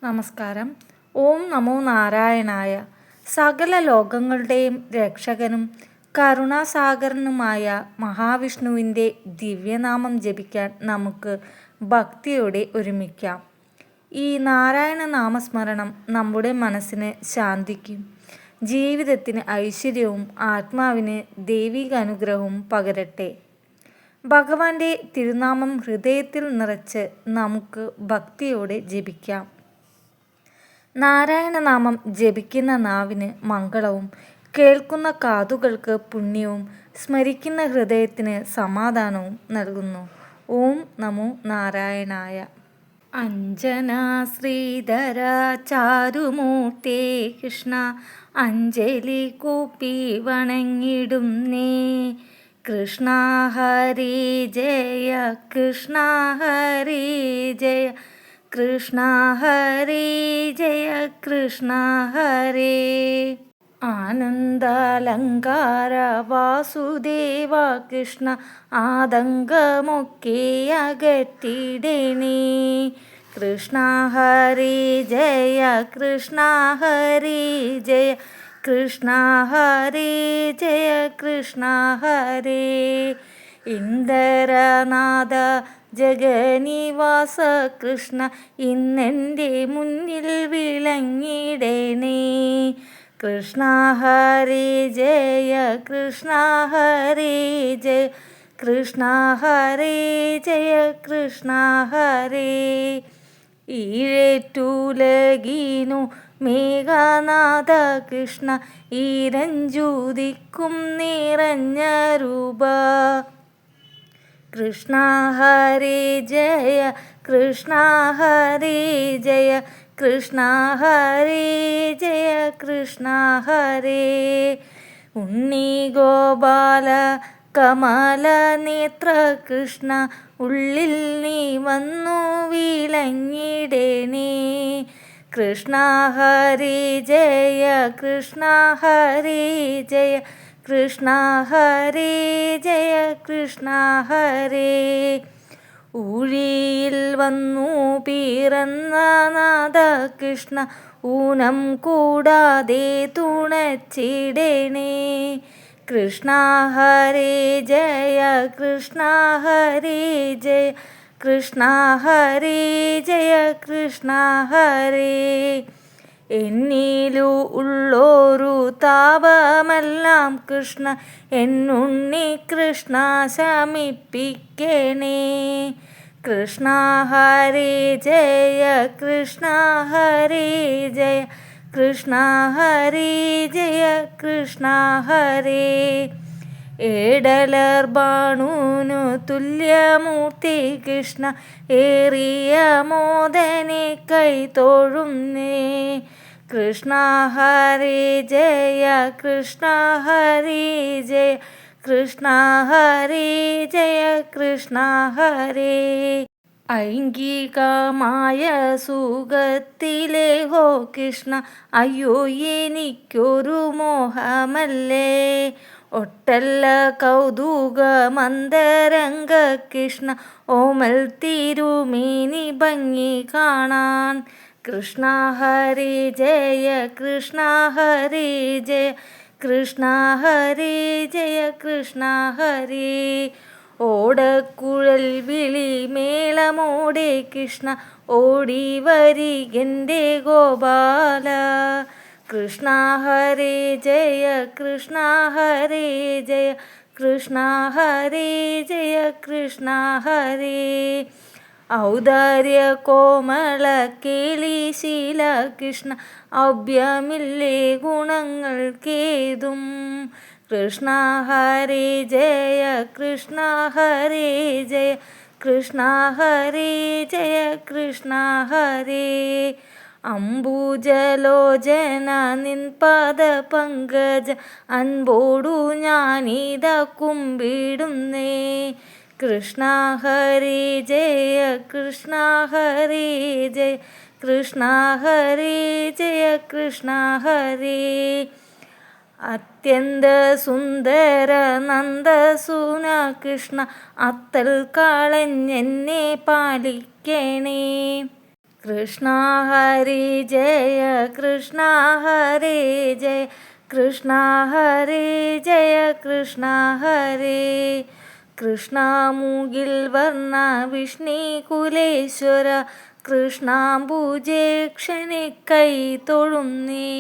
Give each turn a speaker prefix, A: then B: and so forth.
A: നമസ്കാരം. ഓം നമോ നാരായണായ. സകല ലോകങ്ങളുടെയും രക്ഷകനും കരുണാസാഗരനുമായ മഹാവിഷ്ണുവിൻ്റെ ദിവ്യനാമം ജപിക്കാൻ നമുക്ക് ഭക്തിയോടെ ഒരുമിക്കാം. ഈ നാരായണ നാമസ്മരണം നമ്മുടെ മനസ്സിന് ശാന്തിക്കും, ജീവിതത്തിന് ഐശ്വര്യവും ആത്മാവിന് ദൈവിക അനുഗ്രഹവും പകരട്ടെ. ഭഗവാന്റെ തിരുനാമം ഹൃദയത്തിൽ നിറച്ച് നമുക്ക് ഭക്തിയോടെ ജപിക്കാം. നാരായണനാമം ജപിക്കുന്ന നാവിന് മംഗളവും, കേൾക്കുന്ന കാതുകൾക്ക് പുണ്യവും, സ്മരിക്കുന്ന ഹൃദയത്തിന് സമാധാനവും നൽകുന്നു. ഓം നമോ നാരായണായ. അഞ്ജനാ ശ്രീധര ചാരുമൂർത്തേ കൃഷ്ണ, അഞ്ജലി കൂപ്പി വണങ്ങിടുന്നേ. കൃഷ്ണ ഹരി ജയ, കൃഷ്ണ ഹരി ജയ, കൃഷ്ണ ഹരി ജയ, കൃഷ്ണ ഹരേ. ആനന്ദാലങ്കാര വാസുദേവ കൃഷ്ണ, ആതങ്കമൊക്കെ അകറ്റിടണേ. കൃഷ്ണ ഹരി ജയ, കൃഷ്ണ ഹരി ജയ, കൃഷ്ണ ഹരി ജയ, കൃഷ്ണ ഹരേ. ഇന്ദ്രനാഥ ജഗന്നിവാസ കൃഷ്ണ, ഇന്നെൻ്റെ മുന്നിൽ വിളങ്ങിടണേ. കൃഷ്ണ ഹരി ജയ, കൃഷ്ണ ഹരി ജയ, കൃഷ്ണ ഹരി ജയ, കൃഷ്ണ ഹരേ. ഈഴേറ്റുലകീനു മേഘനാഥ കൃഷ്ണ, ഈരഞ്ജുതിക്കും നിറഞ്ഞ രൂപ. കൃഷ്ണ ഹരി ജയ, കൃഷ്ണ ഹരി ജയ, കൃഷ്ണ ഹരി ജയ, കൃഷ്ണ ഹരേ. ഉണ്ണി ഗോപാല കമല നേത്ര കൃഷ്ണ, ഉള്ളിൽ നീ വന്നു വിളങ്ങിടണേ. കൃഷ്ണ ഹരി ജയ, കൃഷ്ണ ഹരി ജയ, കൃഷ്ണ ഹരി ജയ, കൃഷ്ണ ഹരേ. ഊഴിയിൽ വന്നു പിറന്ന നാഥ കൃഷ്ണ, ഊനം കൂടാതെ തുണച്ചിടണേ. കൃഷ്ണ ഹരി ജയ, കൃഷ്ണ ഹരി ജയ, കൃഷ്ണ ഹരി ജയ, കൃഷ്ണ ഹരേ. എന്നിലു ഉള്ളൊരു താപമെല്ലാം കൃഷ്ണ, എന്നുണ്ണി കൃഷ്ണ ശമിപ്പിക്കണേ. കൃഷ്ണ ഹരി ജയ, കൃഷ്ണ ഹരി ജയ, കൃഷ്ണ ഹരി ജയ, കൃഷ്ണ ഹരേ. ഏടലർ ബാണുനു തുല്യമൂർത്തി കൃഷ്ണ, ഏറിയ മോദനെ കൈതൊഴുന്നേ. കൃഷ്ണ ഹരി ജയ, കൃഷ്ണ ഹരി ജയ, കൃഷ്ണ ഹരി ജയ, കൃഷ്ണ ഹരേ. ഐംഗികമായ സുഖത്തിലെ ഹോ കൃഷ്ണ, അയ്യോ എനിക്കൊരു മോഹമല്ലേ. ഒട്ടല്ല കൗതുകമന്തരംഗ കൃഷ്ണ, ഓമൽ തിരുമേനി ഭംഗി കാണാൻ. കൃഷ്ണ ഹരി ജയ, കൃഷ്ണ ഹരി ജയ, കൃഷ്ണ ഹരി ജയ, കൃഷ്ണ ഹരേ. ഓടക്കുഴൽ വിളി മേളമോടെ കൃഷ്ണ, ഓടി വരികെൻ്റെ ഗോപാല. കൃഷ്ണ ഹരി ജയ, കൃഷ്ണ ഹരി ജയ, കൃഷ്ണ ഹരി ജയ, കൃഷ്ണ ഹരേ. ഔദാര്യ കോമള കേളിശീല കൃഷ്ണ, ഔഭ്യമില്ലേ ഗുണങ്ങൾക്കേതും. കൃഷ്ണ ഹരി ജയ, കൃഷ്ണ ഹരി ജയ, കൃഷ്ണ ഹരി ജയ, കൃഷ്ണ ഹരേ. അംബുജലോചന നിൻ പാദ പങ്കജ, അൻപോടു ഞാനിത കുമ്പിടുന്നേ. കൃഷ്ണ ഹരി ജയ, കൃഷ്ണ ഹരി ജയ, കൃഷ്ണ ഹരി ജയ, കൃഷ്ണ ഹരേ. അത്യന്ത സുന്ദര നന്ദസൂന കൃഷ്ണ, അത്തൽ കളഞ്ഞെന്നെ പാലിക്കണേ. കൃഷ്ണ ഹരി ജയ കൃഷ്ണ ഹരി ജയ കൃഷ്ണ ഹരി ജയ കൃഷ്ണ ഹരി കൃഷ്ണ മൂകിൽ വർണ്ണ വിഷ്ണുകുലേശ്വര കൃഷ്ണാംബുജേ ക്ഷണിക്കൈ തൊഴുന്നേ.